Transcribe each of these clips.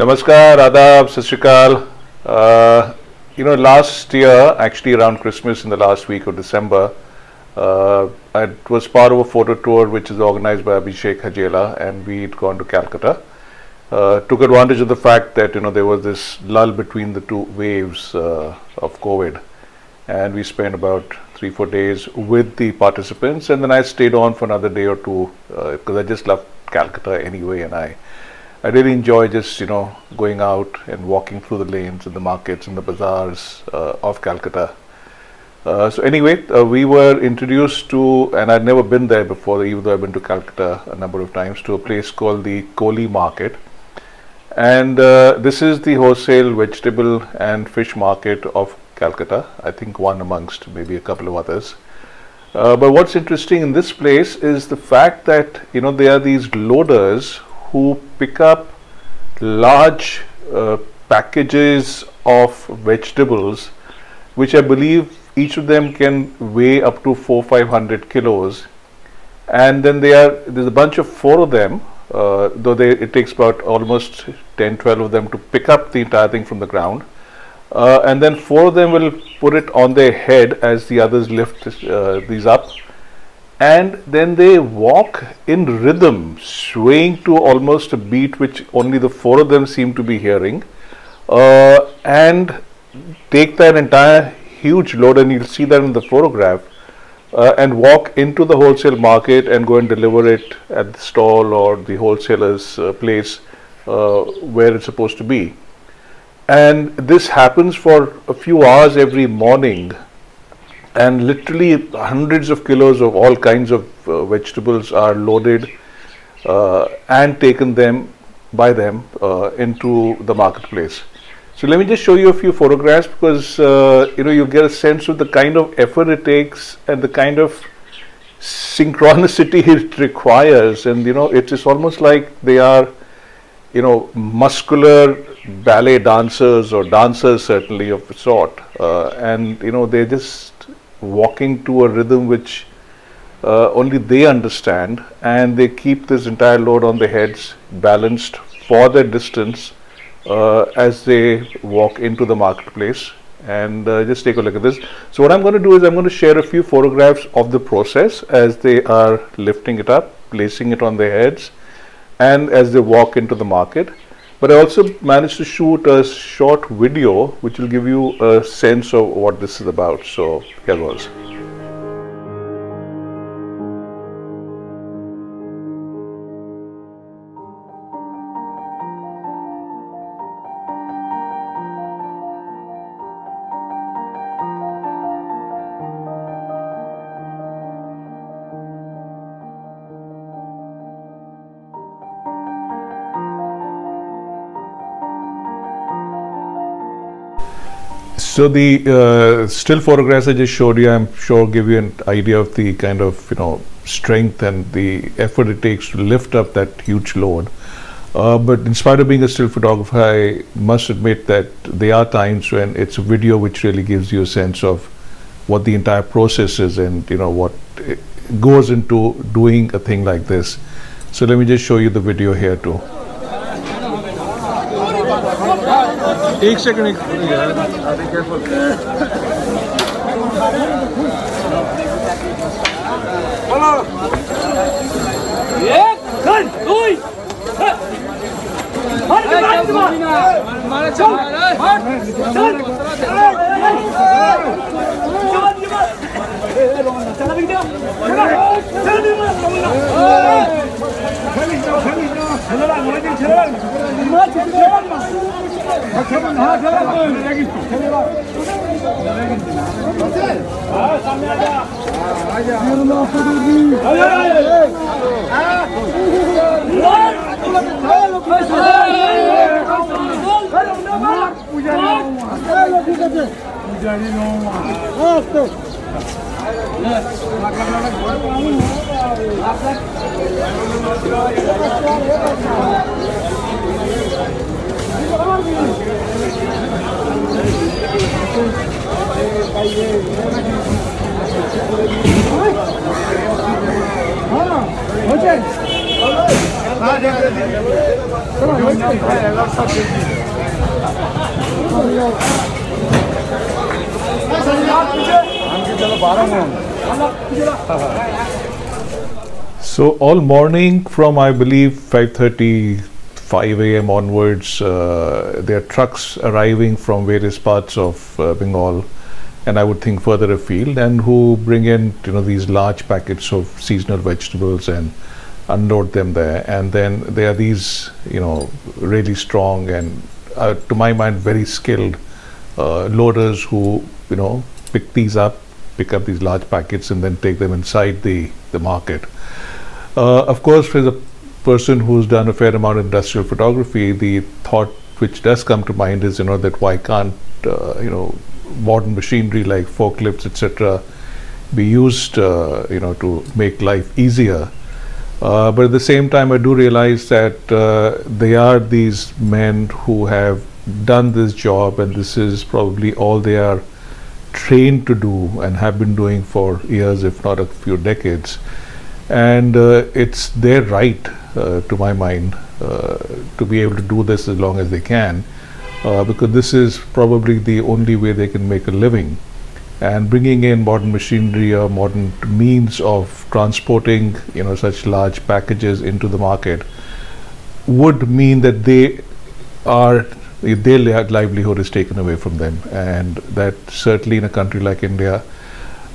Namaskar, Adab, Sat Shri Akal. Last year, actually around Christmas in the last week of December, I was part of a photo tour which is organized by Abhishek Hajela, and we'd gone to Calcutta. Took advantage of the fact that there was this lull between the two waves of COVID, and we spent about 3-4 days with the participants, and then I stayed on for another day or two because I just love Calcutta anyway, and I really enjoy just going out and walking through the lanes and the markets and the bazaars of Calcutta. So anyway, we were introduced to, and I'd never been there before, even though I've been to Calcutta a number of times, to a place called the Koli market. And this is the wholesale vegetable and fish market of Calcutta, I think one amongst maybe a couple of others. But what's interesting in this place is the fact that there are these loaders who pick up large packages of vegetables, which I believe each of them can weigh up to 400-500 kilos, and then there's a bunch of 4 of them, though it takes about almost 10-12 of them to pick up the entire thing from the ground, and then 4 of them will put it on their head as the others lift these up, and then they walk in rhythm, swaying to almost a beat which only the 4 of them seem to be hearing, and take that entire huge load, and you'll see that in the photograph, and walk into the wholesale market and go and deliver it at the stall or the wholesaler's place where it's supposed to be. And this happens for a few hours every morning, and literally hundreds of kilos of all kinds of vegetables are loaded and taken by them into the marketplace. So let me just show you a few photographs, because you get a sense of the kind of effort it takes and the kind of synchronicity it requires, and it is almost like they are muscular ballet dancers, or dancers certainly of a sort, and they're just walking to a rhythm which only they understand, and they keep this entire load on their heads balanced for their distance as they walk into the marketplace. And just take a look at this. So what I'm going to do is I'm going to share a few photographs of the process as they are lifting it up, placing it on their heads, and as they walk into the market. But I also managed to shoot a short video which will give you a sense of what this is about. So here goes. So the still photographs I just showed you, I'm sure give you an idea of the kind of strength and the effort it takes to lift up that huge load. But in spite of being a still photographer, I must admit that there are times when it's a video which really gives you a sense of what the entire process is, and what goes into doing a thing like this. So let me just show you the video here too. एक second यार be careful hello एक gun दुई हट मारे चल चल चला भी जा चल भी So all morning from I believe 5:30, 5 a.m. onwards, there are trucks arriving from various parts of Bengal, and I would think further afield, and who bring in these large packets of seasonal vegetables and unload them there. And then there are these really strong and to my mind very skilled loaders who pick up these large packets and then take them inside the market. Of course, for the person who's done a fair amount of industrial photography, the thought which does come to mind is that why can't modern machinery like forklifts, etc., be used to make life easier. But at the same time, I do realize that they are these men who have done this job, and this is probably all they are trained to do and have been doing for years, if not a few decades. And it's their right, to my mind, to be able to do this as long as they can, because this is probably the only way they can make a living. And bringing in modern machinery or modern means of transporting such large packages into the market would mean that their livelihood is taken away from them, and that certainly in a country like India,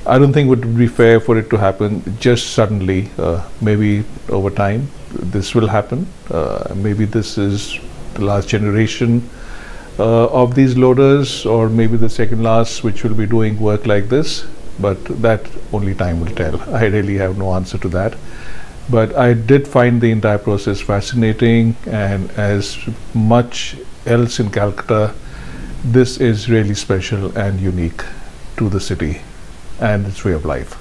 I don't think it would be fair for it to happen just suddenly. Maybe over time this will happen. Maybe this is the last generation of these loaders, or maybe the second last which will be doing work like this, but that only time will tell. I really have no answer to that. But I did find the entire process fascinating, and as much else in Calcutta, this is really special and unique to the city and its way of life.